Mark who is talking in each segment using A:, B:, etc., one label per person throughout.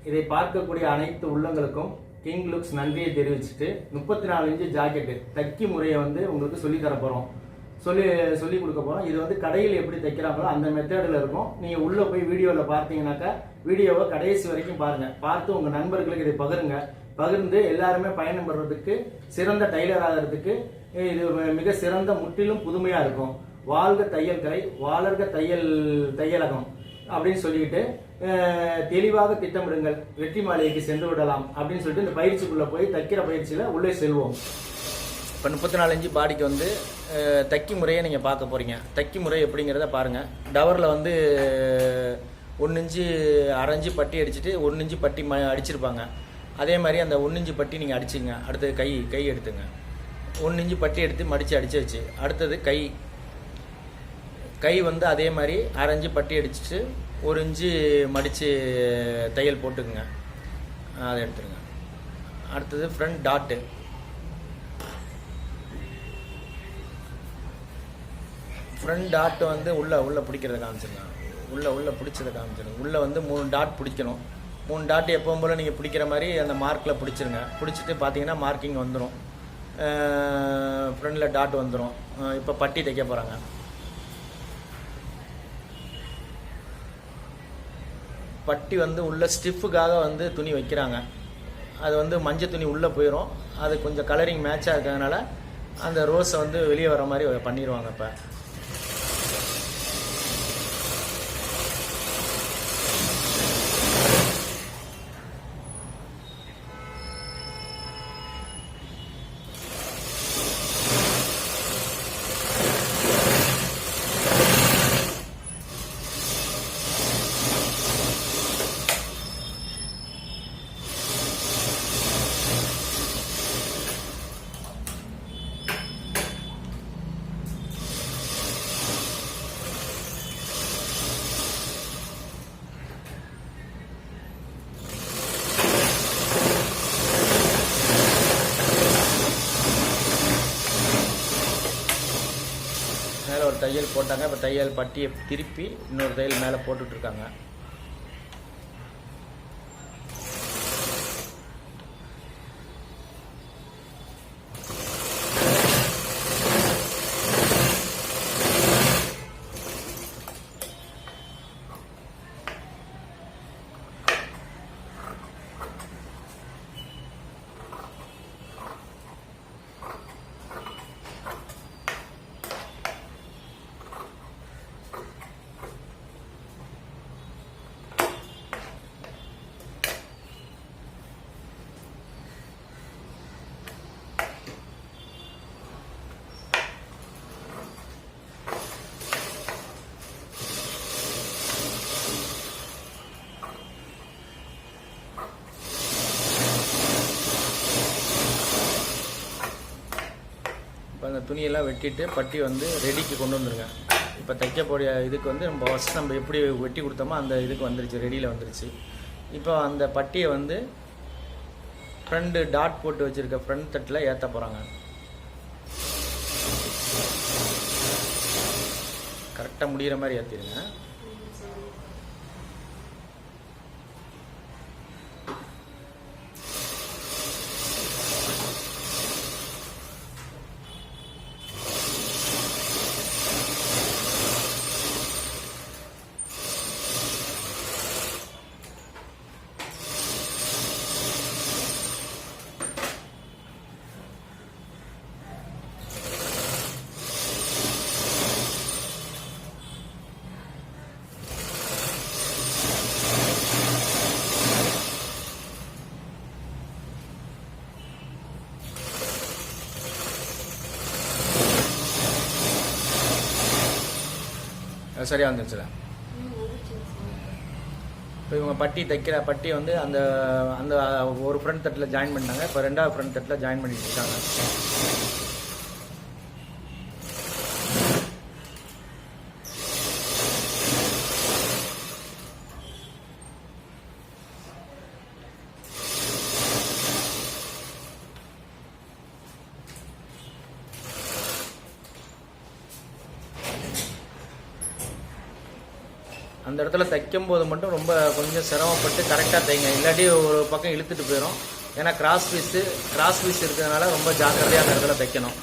A: இதை பார்க்கக்கூடிய அனைத்து உள்ளங்களுக்கும் கிங் லுக்ஸ் நன்றியை தெரிவிச்சுட்டு 34 இன்ச்சு ஜாக்கெட்டு தைக்கி முறையை வந்து உங்களுக்கு சொல்லி தர போகிறோம், சொல்லி கொடுக்க போகிறோம். இது வந்து கடையில் எப்படி தைக்கிறாங்களோ அந்த மெத்தடில் இருக்கும். நீங்கள் உள்ளே போய் வீடியோவில் பார்த்தீங்கன்னாக்கா வீடியோவை கடைசி வரைக்கும் பாருங்கள். பார்த்து உங்கள் நண்பர்களுக்கு இதை பகிர்ந்து எல்லாருமே பயணம் பெறுறதுக்கு, சிறந்த டைலர் ஆகிறதுக்கு இது மிக சிறந்த முற்றிலும் புதுமையாக இருக்கும். வாழ்க தையல் கலை, வாழர்க தையலகம் அப்படின்னு சொல்லிட்டு தெளிவாக திட்டமிடுங்கள், வெற்றி மாளிகைக்கு சென்று விடலாம் அப்படின்னு சொல்லிட்டு இந்த பயிற்சிக்குள்ளே போய் தைக்கிற பயிற்சியில் உள்ளே செல்வோம். இப்போ 34 இன்ச்சு பாடிக்கு வந்து தைக்கி முறையை நீங்கள் பார்க்க போகிறீங்க. தைக்கி முறை எப்படிங்கிறத பாருங்கள். டவரில் வந்து 1 இன்ச்சு அரைஞ்சி பட்டி அடிச்சுட்டு 1 இன்ச்சு பட்டி அடிச்சிருப்பாங்க. அதே மாதிரி அந்த 1 இன்ச்சு பட்டி நீங்கள் அடிச்சுங்க. அடுத்தது கை எடுத்துங்க. 1 இன்ச்சு பட்டி எடுத்து மடித்து அடிச்சாச்சு. அடுத்தது கை வந்து அதே மாதிரி அரைஞ்சி பட்டி அடிச்சுட்டு 1 இன்ச்சு மடித்து தையல் போட்டுக்குங்க. அதை எடுத்துருங்க. அடுத்தது ஃப்ரண்ட் டாட்டு. ஃப்ரண்ட் டாட்டு வந்து உள்ளே பிடிக்கிறத காமிச்சிருங்க. உள்ளே பிடிச்சதை காமிச்சிருங்க. உள்ளே வந்து 3 டாட் பிடிக்கணும். 3 டாட் எப்பவும் போல் நீங்கள் பிடிக்கிற மாதிரி அந்த மார்க்கில் பிடிச்சிருங்க. பிடிச்சிட்டு பார்த்தீங்கன்னா மார்க்கிங் வந்துடும். ஃப்ரண்டில் டாட் வந்துடும். இப்போ பட்டி தைக்க போகிறாங்க. பட்டி வந்து உள்ள ஸ்டிஃபுக்காக வந்து துணி வைக்கிறாங்க. அது வந்து மஞ்சள் துணி உள்ளே போயிடும். அது கொஞ்சம் கலரிங் மேட்சாக இருக்கிறதுனால அந்த ரோஸை வந்து வெளியே வர மாதிரி பண்ணிடுவாங்க. இப்போ மேலே ஒரு தையல் போட்டாங்க. இப்போ தையல் பட்டியை திருப்பி இன்னொரு தையல் மேலே போட்டுட்ருக்காங்க. இப்போ அந்த துணியெல்லாம் வெட்டிட்டு பட்டி வந்து ரெடிக்கு கொண்டு வந்துருங்க. இப்போ தைக்கக்கூடிய இதுக்கு வந்து நம்ம எப்படி வெட்டி கொடுத்தோமோ அந்த இதுக்கு வந்துருச்சு, ரெடியில் வந்துருச்சு. இப்போ அந்த பட்டியை வந்து ஃப்ரண்ட் டாட் போட்டு வச்சுருக்க ஃப்ரண்ட் தட்டில் ஏற்ற போகிறாங்க. கரெக்டாக முடிகிற மாதிரி ஏற்றிடுங்க. சரியாக வந்துருச்சுல. இப்போ இவங்க பட்டி தைக்கிற பட்டி வந்து அந்த அந்த ஒரு ஃப்ரண்ட் தட்டில் ஜாயின் பண்ணிட்டாங்க. இப்போ 2வது ஃப்ரண்ட் தட்டில் ஜாயின் பண்ணிட்டு இருக்காங்க. அந்த இடத்துல தைக்கும் போது மட்டும் ரொம்ப கொஞ்சம் சிரமப்பட்டு கரெக்டாக தைங்க, இல்லாட்டி ஒரு பக்கம் இழுத்துட்டு போயிடும். ஏன்னா கிராஸ் பீஸ் இருக்கிறதுனால ரொம்ப ஜாக்கிரதையாக அந்த இடத்துல தைக்கணும்.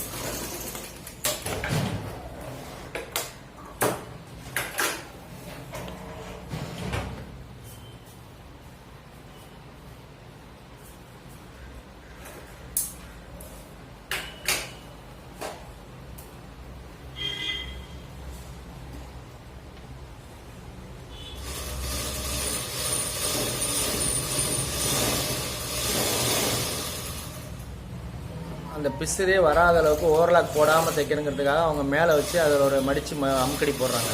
A: அந்த பிசுரே வராத அளவுக்கு ஓவர்லாக் போடாமல் தைக்கணுங்கிறதுக்காக அவங்க மேலே வச்சு அதில் ஒரு மடித்து அமுக்கடி போடுறாங்க.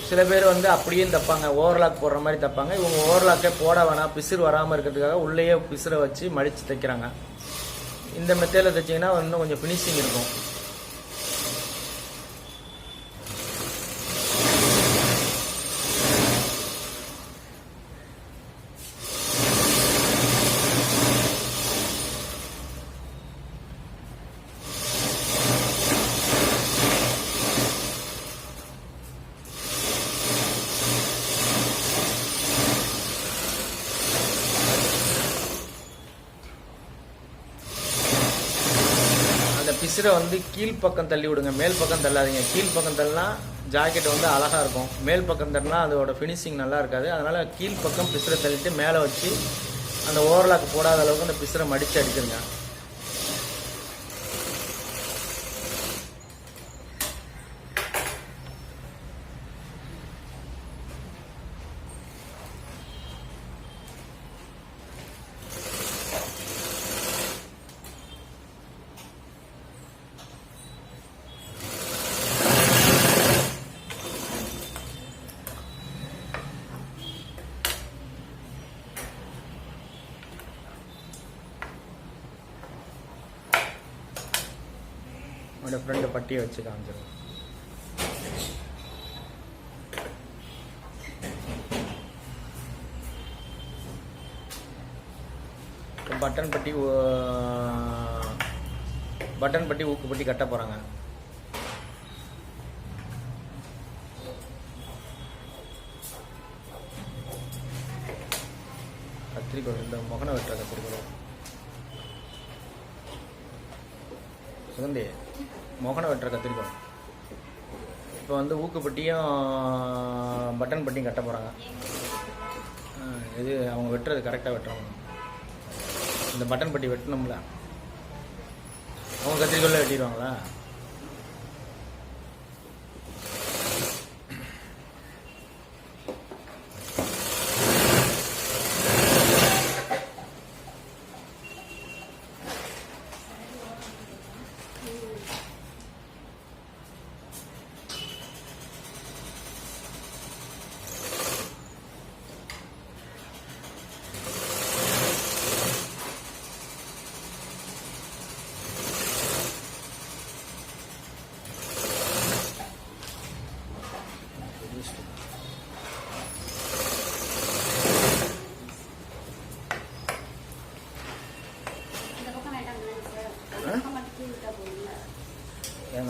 A: சில பேர் வந்து அப்படியே தைப்பாங்க, ஓவர்லாக் போடுற மாதிரி தைப்பாங்க. இவங்க ஓவர்லாக்கே போட வேணாம், பிசுறு வராமல் இருக்கிறதுக்காக உள்ளேயே பிசுரை வச்சு மடித்து தைக்கிறாங்க. இந்த மெத்தேடில் தைச்சிங்கன்னா இன்னும் கொஞ்சம் ஃபினிஷிங் இருக்கும். பிசுரை வந்து கீழ்ப்பக்கம் தள்ளி விடுங்க, மேல் பக்கம் தள்ளாதீங்க. கீழ்ப்பக்கம் தள்ளினா ஜாக்கெட் வந்து அழகாக இருக்கும், மேல் பக்கம் தள்ளினா அதோட ஃபினிஷிங் நல்லா இருக்காது. அதனால் கீழ்ப்பக்கம் பிசுரை தள்ளிட்டு மேலே வச்சு அந்த ஓவர்லாக் போடாத அளவுக்கு அந்த பிசுரை மடித்து அடிச்சிருங்க. என்னோட ஃப்ரெண்டு பட்டியை வச்சு காமிச்சிருவோம். பட்டன் பட்டி ஊக்குப்பட்டி கட்ட போகிறாங்க. கத்திரிக்கோள் இந்த முகனை வெட்டுற கத்திரிக்கோள் சுகந்தி முகனை வெட்டுற கத்திரிக்கோள். இப்போ வந்து ஊக்குப்பட்டியும் பட்டன் பட்டியும் கட்ட போகிறாங்க. இது அவங்க வெட்டுறது கரெக்டாக வெட்டுறாங்க. இந்த பட்டன் பட்டி வெட்டணும்ல, அவங்க கத்திரிக்கோளில் வெட்டிடுவாங்களா?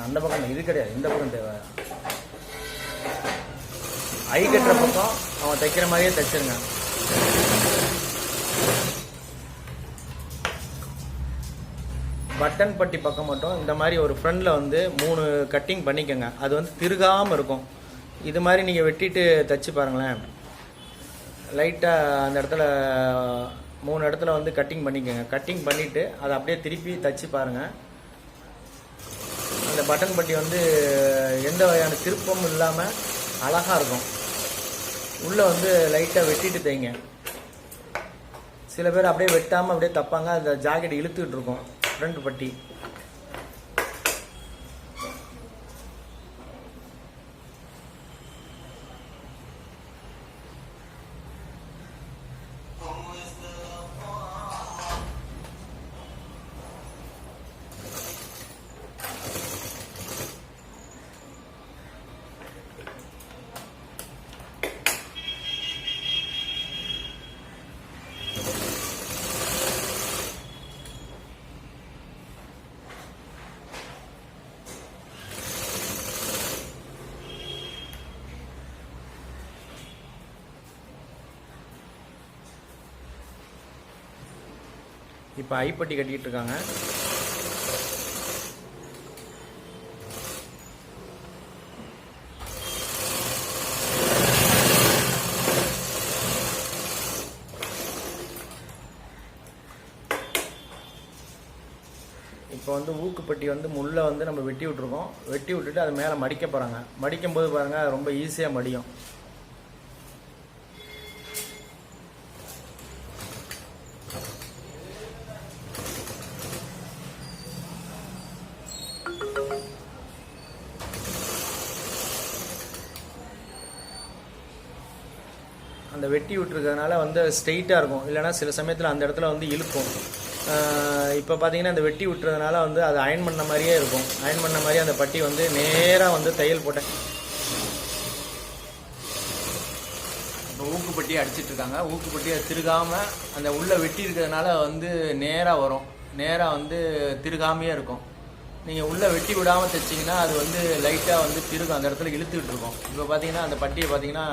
A: அந்த பக்கம் இது கிடையாது, இந்த பக்கம் தேவை. ஐ கட்டுற பக்கம் அவன் தைக்கிற மாதிரியே தைச்சிருங்க. பட்டன் பட்டி பக்கம் மட்டும் இந்த மாதிரி ஒரு ஃப்ரண்டில் வந்து 3 கட்டிங் பண்ணிக்கோங்க. அது வந்து திருகாமல் இருக்கும். இது மாதிரி நீங்கள் வெட்டிட்டு தைச்சி பாருங்களேன். லைட்டாக அந்த இடத்துல 3 இடத்துல வந்து கட்டிங் பண்ணிக்கோங்க. கட்டிங் பண்ணிவிட்டு அதை அப்படியே திருப்பி தைச்சி பாருங்கள். அந்த பட்டன் பட்டி வந்து எந்த வகையான திருப்பமும் இல்லாமல் அழகாக இருக்கும். உள்ளே வந்து லைட்டாக வெட்டிட்டு தைங்க. சில பேர் அப்படியே வெட்டாமல் அப்படியே தைப்பாங்க, அந்த ஜாக்கெட் இழுத்துக்கிட்டு இருக்கும் ஃப்ரண்ட் பட்டி. இப்போ ஐப்பட்டி கட்டிகிட்டு இருக்காங்க. இப்போ வந்து ஊக்குப்பட்டி வந்து முள்ளை வந்து நம்ம வெட்டி விட்ருக்கோம். வெட்டி விட்டுட்டு அது மேலே மடிக்க போகிறாங்க. மடிக்கும் போது பாருங்கள், அது ரொம்ப ஈஸியாக மடியும். அந்த வெட்டி விட்டுருக்கிறதுனால வந்து ஸ்ட்ரெயிட்டாக இருக்கும், இல்லைனா சில சமயத்தில் அந்த இடத்துல வந்து இழுக்கும். இப்போ பார்த்தீங்கன்னா இந்த வெட்டி விட்டுறதுனால வந்து அது அயன் பண்ண மாதிரியே இருக்கும். அயன் பண்ண மாதிரியே அந்த பட்டி வந்து நேராக வந்து தையல் போட்டேன். இப்போ ஊக்குப்பட்டி அடிச்சிட்டு இருக்காங்க. ஊக்குப்பட்டியை திருகாமல் அந்த உள்ளே வெட்டி இருக்கிறதுனால வந்து நேராக வரும். நேராக வந்து திருகாமையே இருக்கும். நீங்கள் உள்ளே வெட்டி விடாமல் தைச்சிங்கன்னா அது வந்து லைட்டாக வந்து திருகும், அந்த இடத்துல இழுத்துக்கிட்டு இருக்கும். இப்போ பார்த்தீங்கன்னா அந்த பட்டியை பார்த்தீங்கன்னா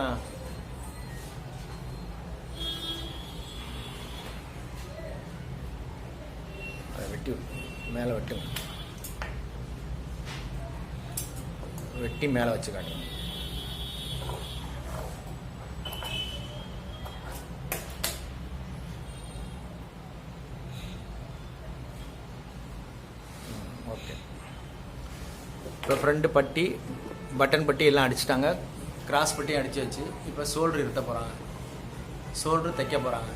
A: வெட்டி மேலே வெட்டுங்க, வெட்டி மேலே வச்சு காட்டுங்க. ஓகே, இப்போ ஃப்ரண்ட் பட்டி, பட்டன் பட்டி எல்லாம் அடிச்சிட்டாங்க. கிராஸ் பட்டி அடிச்சு வச்சு இப்போ ஷோல்டர் இருத்த போகிறாங்க. ஷோல்டர் தைக்க போகிறாங்க.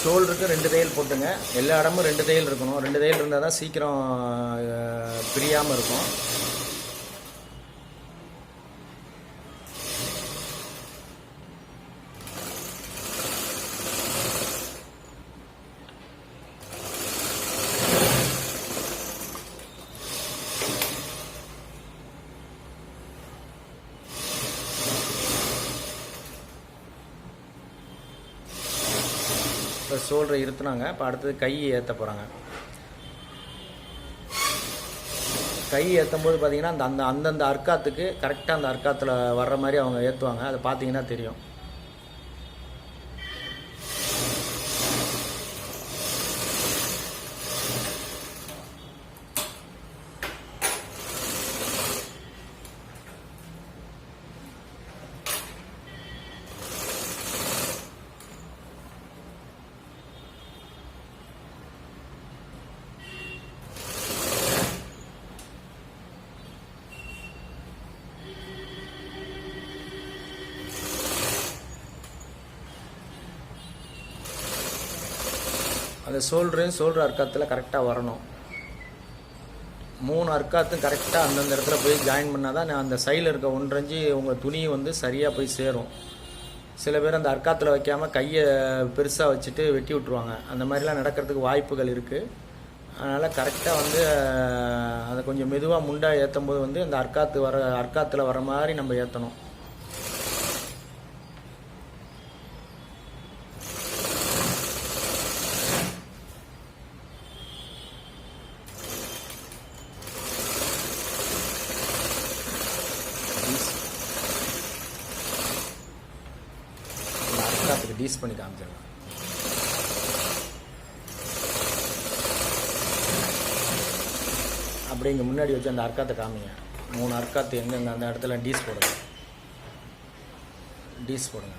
A: ஷோல்டருக்கு 2 தையல் போட்டுங்க. எல்லா இடமும் 2 தையல் இருக்கணும். 2 தையல் இருந்தால் தான் சீக்கிரம் பிரியாமல் இருக்கும். இப்போ ஷோல்டரை இருத்துனாங்க. இப்போ அடுத்தது கை ஏற்ற போகிறாங்க. கை ஏற்றும் போது பார்த்தீங்கன்னா அந்தந்த அர்க்காத்துக்கு கரெக்டாக அந்த அர்க்காத்தில் வர்ற மாதிரி அவங்க ஏற்றுவாங்க. அதை பார்த்தீங்கன்னா தெரியும். அந்த ஷோல்டர் அர்க்காத்தில் கரெக்டாக வரணும். 3 அர்க்காத்தும் கரெக்டாக அந்தந்த இடத்துல போய் ஜாயின் பண்ணால் தான் அந்த சைடில் இருக்க 1 இன்ச்சு உங்கள் துணி வந்து சரியாக போய் சேரும். சில பேர் அந்த அர்க்காத்தில் வைக்காமல் கையை பெருசாக வச்சுட்டு வெட்டி விட்ருவாங்க. அந்த மாதிரிலாம் நடக்கிறதுக்கு வாய்ப்புகள் இருக்குது. அதனால் கரெக்டாக வந்து அதை கொஞ்சம் மெதுவாக முண்டாக ஏற்றும் போது வந்து அந்த அர்க்காத்தில் வர மாதிரி நம்ம ஏற்றணும். அர்க்காத்துக்கு டீஸ் பண்ணி காமிச்சிடலாம். அப்படி இங்கே முன்னாடி வச்சு அந்த அர்க்காத்தை காமிங்க. 3 அர்க்காத்து எங்கெங்க அந்த இடத்துல டீஸ் போடுங்க. டீஸ் போடுங்க.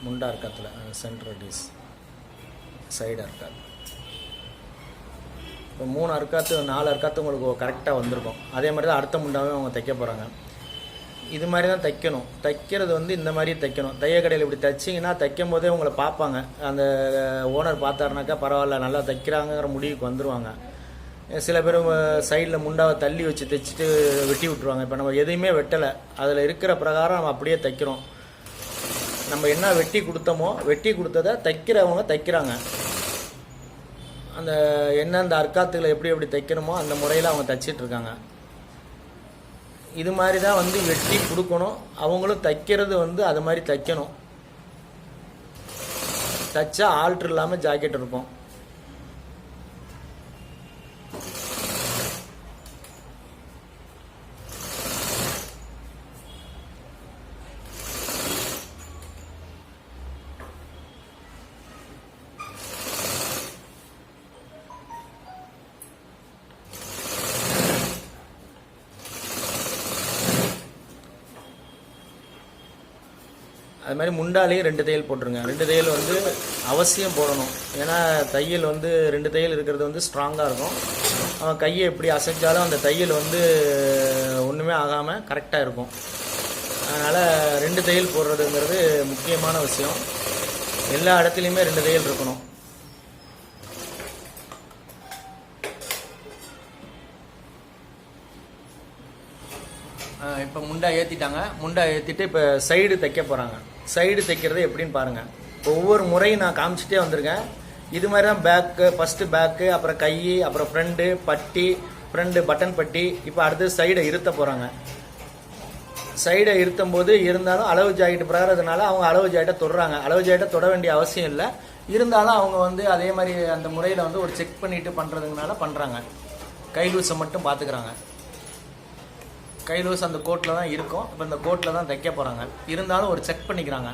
A: முண்டா அர்க்காத்தில் சென்ட்ரல் டீஸ், சைடு அர்க்காத்து. இப்போ 3 அர்க்காத்து 4 அர்க்காத்து உங்களுக்கு கரெக்டாக வந்திருக்கும். அதே மாதிரி தான் அடுத்த முண்டாவே அவங்க தைக்க போகிறாங்க. இது மாதிரி தான் தைக்கணும். தைக்கிறது வந்து இந்த மாதிரி தைக்கணும். தையக்கடையில் இப்படி தைச்சிங்கன்னா தைக்கும் போதே உங்களை பார்ப்பாங்க. அந்த ஓனர் பார்த்தாருனாக்கா பரவாயில்ல, நல்லா தைக்கிறாங்கிற முடிவுக்கு வந்துடுவாங்க. சில பேர் சைடில் முண்டாவை தள்ளி வச்சு தைச்சிட்டு வெட்டி விட்ருவாங்க. இப்போ நம்ம எதையுமே வெட்டலை, அதில் இருக்கிற பிரகாரம் நம்ம அப்படியே தைக்கிறோம். நம்ம என்ன வெட்டி கொடுத்தோமோ வெட்டி கொடுத்ததை தைக்கிறவங்க தைக்கிறாங்க. அந்த என்ன அந்த அர்க்காத்துகளை எப்படி எப்படி தைக்கணுமோ அந்த முறையில் அவங்க தைச்சிட்ருக்காங்க. இது மாதிரி தான் வந்து வெட்டி கொடுக்கணும். அவங்களும் தைக்கிறது வந்து அது மாதிரி தைக்கணும். தைச்சா ஆல்ட்ரு இல்லாமல் ஜாக்கெட் இருக்கும். அது மாதிரி முண்டாலேயும் 2 தையல் போட்டுருங்க. 2 தையல் வந்து அவசியம் போடணும். ஏன்னா தையல் வந்து 2 தையல் இருக்கிறது வந்து ஸ்ட்ராங்காக இருக்கும். அவன் கையை எப்படி அசைச்சாலும் அந்த தையல் வந்து ஒன்றுமே ஆகாமல் கரெக்டாக இருக்கும். அதனால் 2 தையல் போடுறதுங்கிறது முக்கியமான விஷயம். எல்லா இடத்துலையுமே 2 தையல் இருக்கணும். இப்போ முண்டா ஏற்றிட்டாங்க. முண்டா ஏற்றிட்டு இப்போ சைடு தைக்க போகிறாங்க. சைடு தைக்கிறது எப்படின்னு பாருங்கள். ஒவ்வொரு முறையும் நான் காமிச்சிட்டே வந்திருக்கேன். இது மாதிரி தான் பேக்கு, ஃபஸ்ட்டு பேக்கு, அப்புறம் கை, அப்புறம் ஃப்ரண்ட்டு பட்டி, ஃப்ரண்ட்டு பட்டன் பட்டி. இப்போ அடுத்து சைடை இருத்த போகிறாங்க. சைடை இருத்தும் போது இருந்தாலும் அளவு ஜாக்கெட் பிரகாரத்தினால அவங்க அளவு ஜாக்கெட்டை தொடுறாங்க. அளவு ஜாக்கெட்டை தொட வேண்டிய அவசியம் இல்லை. இருந்தாலும் அவங்க வந்து அதே மாதிரி அந்த முறையில் வந்து ஒரு செக் பண்ணிட்டு பண்ணுறதுனால பண்ணுறாங்க. கை லூஸை மட்டும் பார்த்துக்கிறாங்க. கை லூஸ் அந்த கோட்டில் தான் இருக்கும். இப்போ இந்த கோட்டில் தான் தைக்க போகிறாங்க. இருந்தாலும் ஒரு செக் பண்ணிக்கிறாங்க.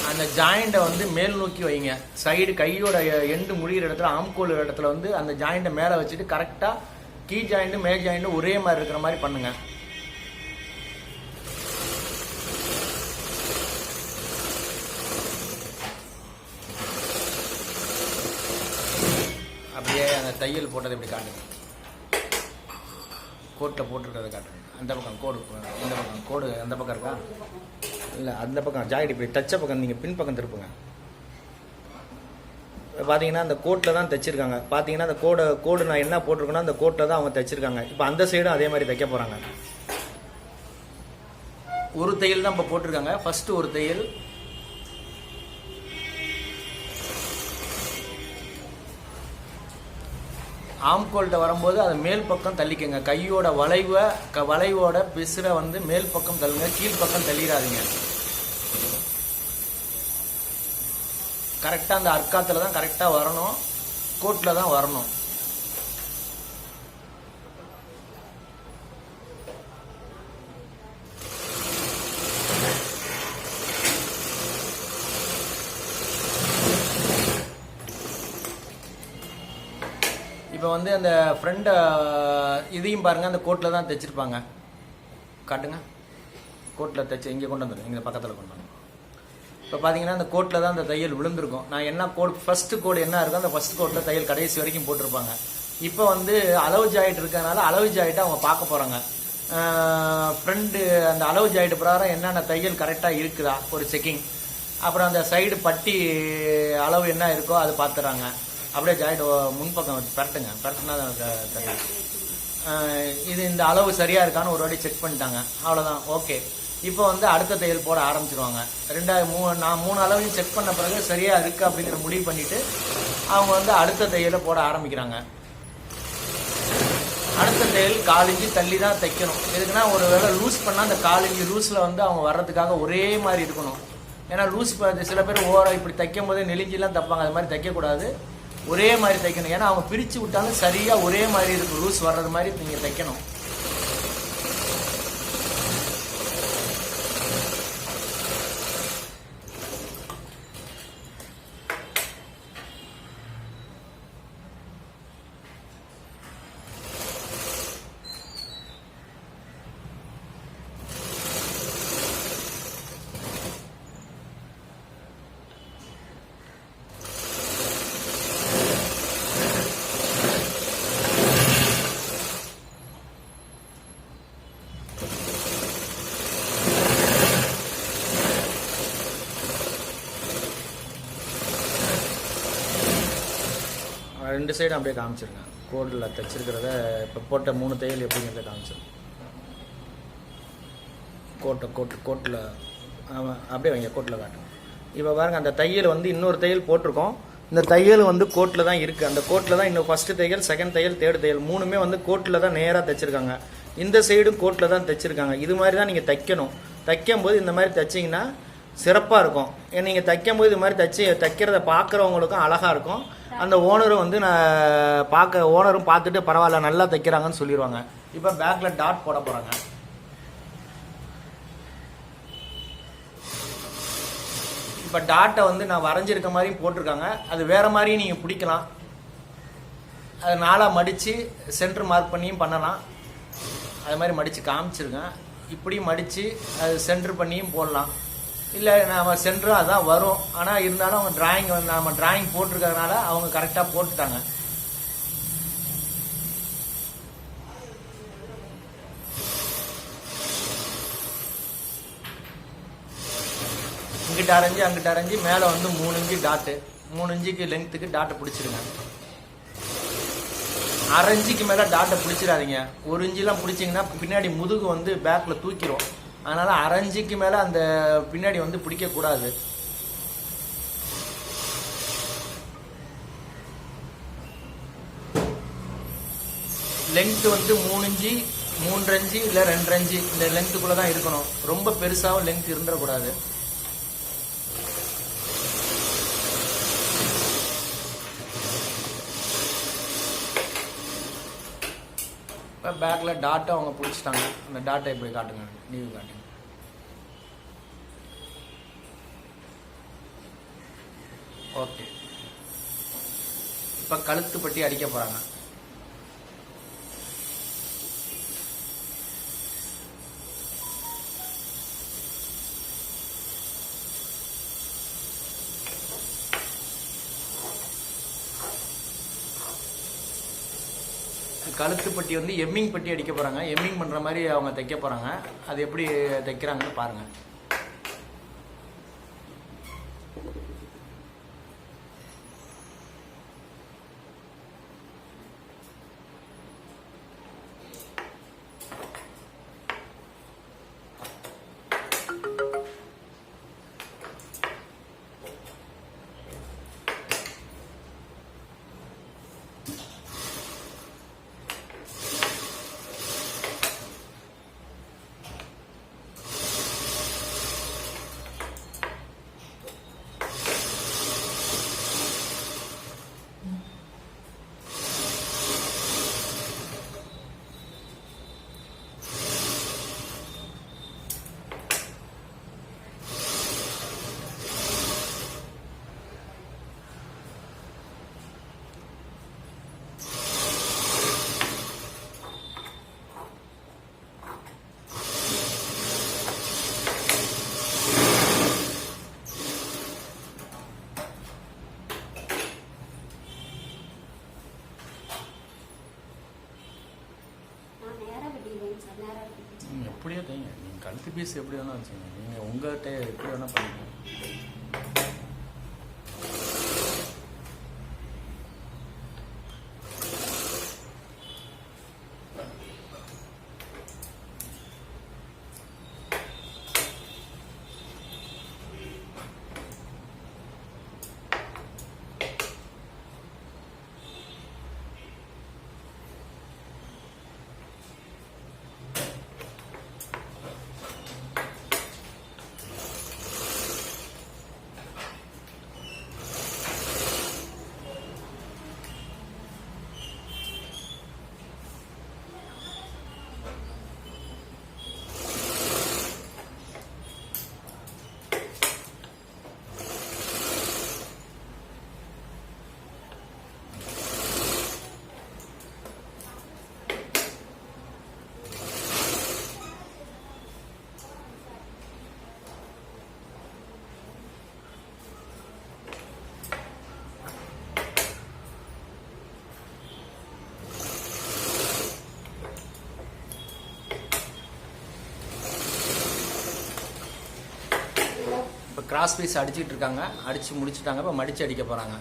A: அந்த ஜாயிண்ட்டை வந்து மேல் நோக்கி வைங்க. சைடு கையோட எண்டு முடிகிற இடத்துல, ஆம்கோல் இடத்துல வந்து அந்த ஜாயிண்ட்டை மேலே வச்சுட்டு கரெக்டாக கீ ஜாயிண்ட்டு மேல் ஜாயிண்ட்டு ஒரே மாதிரி இருக்கிற மாதிரி பண்ணுங்கள். அப்படியே அந்த தையல் போட்டது இப்படி காட்டுங்க. கோட்டில் போட்டுருக்கிறத காட்டுங்க. அந்த பக்கம் கோடு, இந்த பக்கம் கோடு அந்த பக்கம் இருக்கா? இல்லை, அந்த பக்கம் ஜாக்கெட் இப்படி தச்ச பக்கம் நீங்கள் பின் பக்கம் திருப்புங்க. பார்த்தீங்கன்னா அந்த கோட்டில் தான் தைச்சிருக்காங்க. பார்த்தீங்கன்னா அந்த கோடு நான் என்ன போட்டிருக்கேன்னா அந்த கோட்டில் தான் அவங்க தைச்சிருக்காங்க. இப்போ அந்த சைடும் அதே மாதிரி தைக்க போகிறாங்க. ஒரு தையல் தான் இப்போ போட்டிருக்காங்க. ஃபஸ்ட்டு ஒரு தையல், ஆம்கோல்கிட்ட வரும்போது அது மேல் பக்கம் தள்ளிக்கங்க. கையோட வளைவோட பிசுரை வந்து மேல் பக்கம் தள்ளுங்க. கீழ்ப்பக்கம் தள்ளிடாதீங்க. கரெக்டாக அந்த அர்க்காத்தில் தான் கரெக்டாக வரணும். கோட்டில் தான் வரணும். இப்போ வந்து அந்த ஃப்ரண்ட் இதையும் பாருங்கள். அந்த கோட்டில் தான் தைச்சிருப்பாங்க. காட்டுங்க. கோட்டில் தைச்சி இங்கே கொண்டு வந்துடும். இங்கே பக்கத்தில் கொண்டு வந்து இப்போ பார்த்தீங்கன்னா அந்த கோட்டில் தான் அந்த தையல் விழுந்திருக்கும். நான் என்ன கோடு ஃபஸ்ட்டு கோடு என்ன இருக்கோ அந்த ஃபஸ்ட் கோட்டில் தையல் கடைசி வரைக்கும் போட்டிருப்பாங்க. இப்போ வந்து அளவு ஜாயிண்ட் இருக்கிறதுனால அளவு ஜாயிட்டை அவங்க பார்க்க போகிறாங்க. ஃப்ரண்ட்டு அந்த அளவு ஜாயிண்ட் பிரகாரம் என்னென்ன தையல் கரெக்டாக இருக்குதா ஒரு செக்கிங். அப்புறம் அந்த சைடு பட்டி அளவு என்ன இருக்கோ அது பார்த்துறாங்க. அப்படியே ஜாயிண்ட் முன்பக்கம் பரட்டுனா தெரியும். இது இந்த அளவு சரியாக இருக்கான்னு ஒரு வாட்டி செக் பண்ணிட்டாங்க. அவ்வளோதான், ஓகே. இப்போ வந்து அடுத்த தையல் போட ஆரம்பிச்சிருவாங்க. நான் 3 அளவையும் செக் பண்ண பிறகு சரியாக இருக்குது அப்படிங்கிற முடிவு பண்ணிவிட்டு அவங்க வந்து அடுத்த தையலை போட ஆரம்பிக்கிறாங்க. அடுத்த தையல் 4 இன்ச்சு தள்ளி தான் தைக்கணும். எதுக்குன்னா ஒரு வேளை லூஸ் பண்ணால் அந்த 4 இன்ச்சு லூஸில் வந்து அவங்க வர்றதுக்காக ஒரே மாதிரி இருக்கணும். ஏன்னா லூஸ் சில பேர் ஓவராக இப்படி தைக்கும் போதே நெளிஞ்சிலாம் தைப்பாங்க. அது மாதிரி தைக்கக்கூடாது. ஒரே மாதிரி தைக்கணும். ஏன்னா அவங்க பிரித்து விட்டாலும் சரியாக ஒரே மாதிரி இருக்கும். லூஸ் வர்றது மாதிரி நீங்கள் தைக்கணும். ரெண்டு சைடும் அப்படியே காமிச்சிருங்க. கோடில் தைச்சிருக்கிறத இப்போ போட்ட 3 தையல் எப்படிங்கிறத காமிச்சிருங்க. கோட்டில் அப்படியே வைங்க, கோட்டில் காட்டுங்க. இப்போ பாருங்கள், அந்த தையல் வந்து இன்னொரு தையல் போட்டிருக்கோம். இந்த தையல் வந்து கோட்டில் தான் இருக்குது. அந்த கோட்டில் தான் இன்னும் ஃபஸ்ட்டு தையல், செகண்ட் தையல், தேர்ட் தையல் மூணுமே வந்து கோட்டில் தான் நேராக தைச்சிருக்காங்க. இந்த சைடும் கோட்டில் தான் தைச்சிருக்காங்க. இது மாதிரி தான் நீங்கள் தைக்கணும். தைக்கும் போது இந்த மாதிரி தைச்சிங்கன்னா சிறப்பாக இருக்கும். நீங்கள் தைக்கும் போது இது மாதிரி தைக்கிறத பார்க்குறவங்களுக்கும் அழகாக இருக்கும். அந்த ஓனரும் வந்து ஓனரும் பார்த்துட்டு பரவாயில்ல நல்லா தைக்கிறாங்கன்னு சொல்லிடுவாங்க. இப்போ பேக்கில் டாட் போட போகிறாங்க. இப்போ டாட்டை வந்து நான் வரைஞ்சிருக்க மாதிரியும் போட்டிருக்காங்க. அது வேறு மாதிரியும் நீங்கள் பிடிக்கலாம். அது நாளாக மடித்து சென்டர் மார்க் பண்ணியும் பண்ணலாம். அது மாதிரி மடித்து காமிச்சிருக்கேன். இப்படியும் மடித்து அது சென்டர் பண்ணியும் போடலாம். இல்லை நம்ம சென்டரும் அதான் வரும். ஆனால் இருந்தாலும் அவங்க டிராயிங் வந்து நம்ம டிராயிங் போட்டிருக்கிறதுனால அவங்க கரெக்டாக போட்டுட்டாங்க. இங்கிட்ட அரைஞ்சி அங்கிட்ட அரைஞ்சி மேலே வந்து 3 இன்ச்சு டாட்டு, 3 இன்ச்சுக்கு லென்த்துக்கு டாட்டை பிடிச்சிருங்க. 1/2 இன்ச்சுக்கு மேலே டாட்டை பிடிச்சிடாதீங்க. 1 இன்ச்சுலாம் பிடிச்சிங்கன்னா பின்னாடி முதுகு வந்து பேக்கில் தூக்கிடும். அதனால் 1/2 இன்ச்சுக்கு மேலே அந்த பின்னாடி வந்து பிடிக்கக்கூடாது. லென்த்து வந்து 3 இன்ச்சு, 3.5 இன்ச்சு இல்லை 2.5 இன்ச்சு இந்த லென்த்துக்குள்ளே தான் இருக்கணும். ரொம்ப பெருசாகவும் லென்த் இருந்துடக்கூடாது. இப்போ பேக்கில் டாட்டை அவங்க பிடிச்சிட்டாங்க. அந்த டாட்டை இப்படி காட்டுங்க, நீவு காட்டுங்க. ஓகே, இப்போ கழுத்து பட்டி அடிக்க போகிறாங்க. கழுத்து பட்டி வந்து எம்மிங் பட்டி அடிக்க போகிறாங்க. எம்மிங் பண்ணுற மாதிரி அவங்க தைக்க போகிறாங்க. அது எப்படி தைக்கிறாங்கன்னு பாருங்கள். எப்படியோ தைங்க. நீங்கள் கழுத்து பீஸ் எப்படி வேணால் வச்சுங்க. நீங்கள் உங்கள்கிட்ட எப்படி வேணால் பண்ணிக்கணும். இப்போ கிராஸ் பீஸ் அடிச்சுட்டு இருக்காங்க. அடித்து முடிச்சுட்டாங்க. இப்போ மடித்து அடிக்க போகிறாங்க.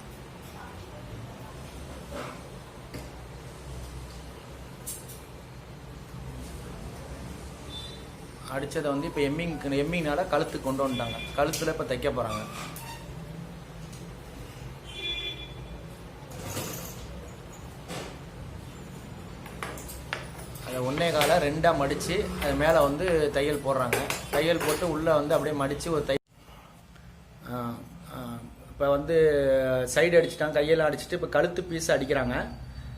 A: அடித்ததை வந்து இப்போ எம்மிங்னால கழுத்துக்கு கொண்டு வந்துட்டாங்க. கழுத்தில் இப்போ தைக்க போகிறாங்க. அதை 1.25 2 மடித்து அது மேலே வந்து தையல் போடுறாங்க. தையல் போட்டு உள்ளே வந்து அப்படியே மடித்து ஒரு இப்போ வந்து சைடு அடிச்சிட்டாங்க, கையெல்லாம் அடிச்சுட்டு இப்போ கழுத்து பீஸ் அடிக்கிறாங்க.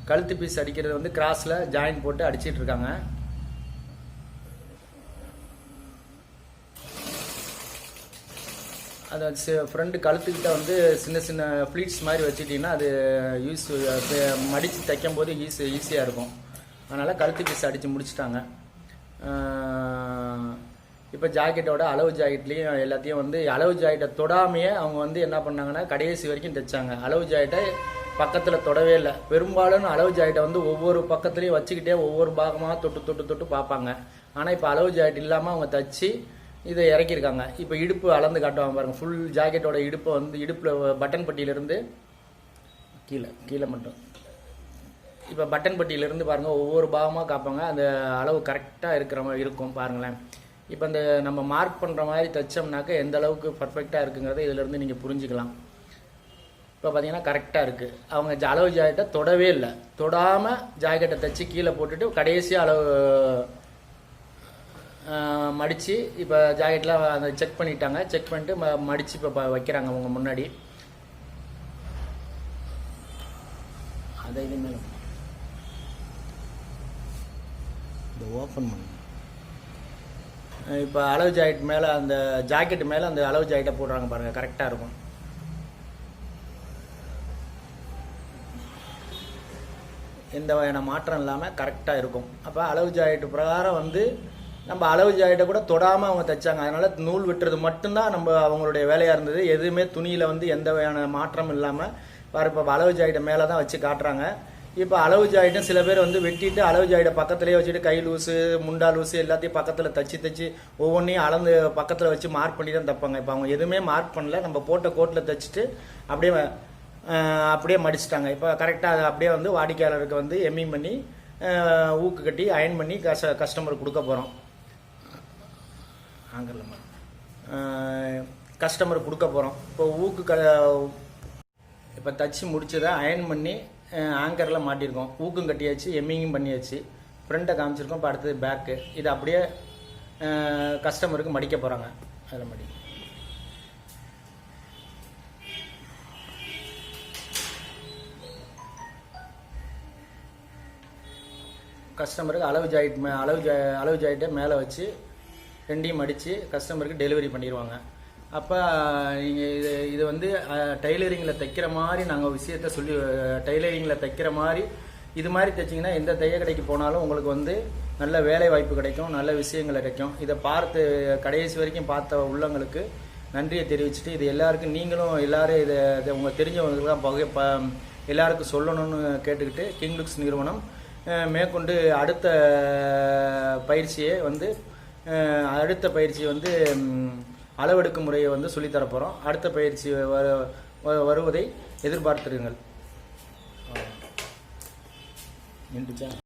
A: கழுத்து பீஸ் அடிக்கிறது வந்து கிராஸில் ஜாயின் போட்டு அடிச்சிட்டு இருக்காங்க. அது ஃப்ரண்ட் கழுத்துக்கிட்ட வந்து சின்ன சின்ன ஃப்ளீட்ஸ் மாதிரி வச்சுட்டிங்கன்னா அது மடித்து தைக்கும் போது ஈஸியாக இருக்கும். அதனால் கழுத்து பீஸ் அடித்து முடிச்சிட்டாங்க. இப்போ ஜாக்கெட்டோட அளவு ஜாக்கெட்லேயும் எல்லாத்தையும் வந்து அளவு ஜாக்கெட்டை தொடாமையே அவங்க வந்து என்ன பண்ணாங்கன்னா கடைசி வரைக்கும் தைச்சாங்க. அளவு ஜாக்கெட்டை பக்கத்தில் தொடவே இல்லை. பெரும்பாலும் அளவு ஜாக்கெட்டை வந்து ஒவ்வொரு பக்கத்துலேயும் வச்சுக்கிட்டே ஒவ்வொரு பாகமாக தொட்டு பார்ப்பாங்க. ஆனால் இப்போ அளவு ஜாக்கெட் இல்லாமல் அவங்க தைச்சி இதை இறக்கியிருக்காங்க. இப்போ இடுப்பு அளந்து காட்டுவாங்க பாருங்கள். ஃபுல் ஜாக்கெட்டோட இடுப்பை வந்து இடுப்பில் பட்டன் பட்டியிலேருந்து கீழே மட்டும் இப்போ பட்டன் பட்டியிலேருந்து பாருங்கள் ஒவ்வொரு பாகமாக காப்பாங்க. அந்த அளவு கரெக்டாக இருக்கிற மாதிரி இருக்கும் பாருங்களேன். இப்போ இந்த நம்ம மார்க் பண்ணுற மாதிரி தைச்சோம்னாக்க எந்த அளவுக்கு பர்ஃபெக்டாக இருக்குங்கிறத இதிலேருந்து நீங்கள் புரிஞ்சுக்கலாம். இப்போ பார்த்தீங்கன்னா கரெக்டாக இருக்குது. அவங்க அளவு ஜாக்கெட்டை தொடவே இல்லை. தொடாமல் ஜாக்கெட்டை தைச்சி கீழே போட்டுட்டு கடைசியாக அளவு மடித்து இப்போ ஜாக்கெட்லாம் அந்த செக் பண்ணிட்டாங்க. செக் பண்ணிட்டு மடித்து இப்போ வைக்கிறாங்க அவங்க முன்னாடி. அதை இது மேலே இந்த ஓப்பன் பண்ணு. இப்போ அளவு ஜாக்கெட் மேலே அந்த ஜாக்கெட் மேலே அந்த அளவு ஜாக்கெட்டை போடுறாங்க பாருங்கள். கரெக்டாக இருக்கும். எந்த வகையான மாற்றம் இல்லாமல் கரெக்டாக இருக்கும். அப்போ அளவு ஜாக்கெட்டு பிரகாரம் வந்து நம்ம அளவு ஜாக்கெட்டை கூட தொடாமல் அவங்க தைச்சாங்க. அதனால் நூல் விட்டுறது மட்டும்தான் நம்ம அவங்களுடைய வேலையாக இருந்தது. எதுவுமே துணியில் வந்து எந்த வகையான மாற்றம் இல்லாமல் இப்போ அளவு ஜாக்கெட்டை மேலே தான் வச்சு காட்டுறாங்க. இப்போ அளவு ஜாக்கெட்டும் சில பேர் வந்து வெட்டிட்டு அளவு ஜாக்கெட்டை பக்கத்துலேயே வச்சுட்டு கை லூஸு முண்டா லூஸு எல்லாத்தையும் பக்கத்தில் தைச்சி ஒவ்வொன்றையும் அளந்து பக்கத்தில் வச்சு மார்க் பண்ணி தான் தைப்பாங்க. இப்போ அவங்க எதுவுமே மார்க் பண்ணல. நம்ம போட்ட கோட்டில் தைச்சிட்டு அப்படியே மடிச்சிட்டாங்க. இப்போ கரெக்டாக அதை அப்படியே வந்து வாடிக்கையாளருக்கு வந்து எம்மிங் பண்ணி ஊக்கு கட்டி அயன் பண்ணி கஸ்டமருக்கு கொடுக்க போகிறோம். கஸ்டமருக்கு கொடுக்க போகிறோம். இப்போ இப்போ தச்சு முடிச்சதை அயன் பண்ணி ஆங்கரில் மாட்டியிருக்கோம். ஊக்கும் கட்டியாச்சு, எம்மிங்கும் பண்ணியாச்சு. ஃப்ரண்ட்டை காமிச்சிருக்கோம். இப்போ அடுத்தது பேக்கு. இது அப்படியே கஸ்டமருக்கு மடிக்க போகிறாங்க. அதில் கஸ்டமருக்கு அளவு ஜாக்கெட்டை மேலே வச்சு ரெண்டையும் மடித்து கஸ்டமருக்கு டெலிவரி பண்ணிடுவாங்க. அப்போ நீங்கள் இது வந்து டைலரிங்கில் தைக்கிற மாதிரி நாங்கள் விஷயத்த சொல்லி டைலரிங்கில் தைக்கிற மாதிரி இது மாதிரி தைச்சிங்கன்னா எந்த தைய கடைக்கு போனாலும் உங்களுக்கு வந்து நல்ல வேலை வாய்ப்பு கிடைக்கும், நல்ல விஷயங்கள் கிடைக்கும். இதை பார்த்து கடைசி வரைக்கும் பார்த்த உள்ளவங்களுக்கு நன்றியை தெரிவிச்சுட்டு இது எல்லாருக்கும் நீங்களும் எல்லோரும் இதை உங்கள் தெரிஞ்சவங்களுக்கு தான் எல்லாருக்கும் சொல்லணும்னு கேட்டுக்கிட்டு கிங் லுக்ஸ் நிறுவனம் மேற்கொண்டு அடுத்த பயிற்சியை வந்து அளவெடுக்கும் முறையை வந்து சொல்லித்தரப்போகிறோம். அடுத்த பயிற்சி வருவதை எதிர்பார்த்திருங்கள்.